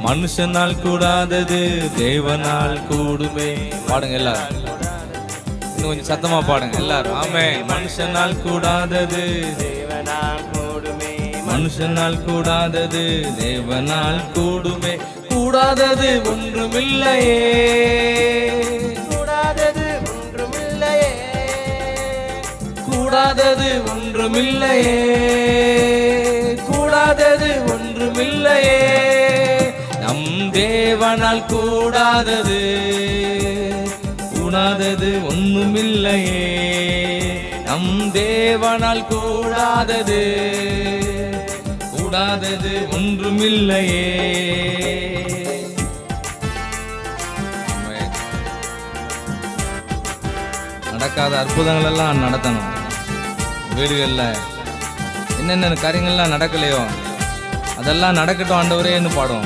மனுஷனால் கூடாதது தேவனால் கூடுமே. பாடுங்க எல்லாரும், இன்னும் கொஞ்சம் சத்தமா பாடுங்க எல்லாரும். ஆமென். மனுஷனால் கூடாதது தேவனால் கூடுமே, மனுஷனால் கூடாதது தேவனால் கூடுமே. கூடாதது ஒன்றுமில்லையே, கூடாதது ஒன்றுமில்லையே, கூடாதது ஒன்றுமில்லையே, கூடாதது ஒன்றுமில்லையே. நம் தேவனால் கூடாதது கூடாதது ஒன்றுமில்லையே. நம் தேவனால் கூடாதது கூடாதது ஒன்றுமில்லையே. நடக்காத அற்புதங்கள் எல்லாம் நடத்தணும். வீடுகளில் என்னென்ன காரியங்கள்லாம் நடக்கலையோ அதெல்லாம் நடக்கட்டும் ஆண்டவரேன்னு பாடும்.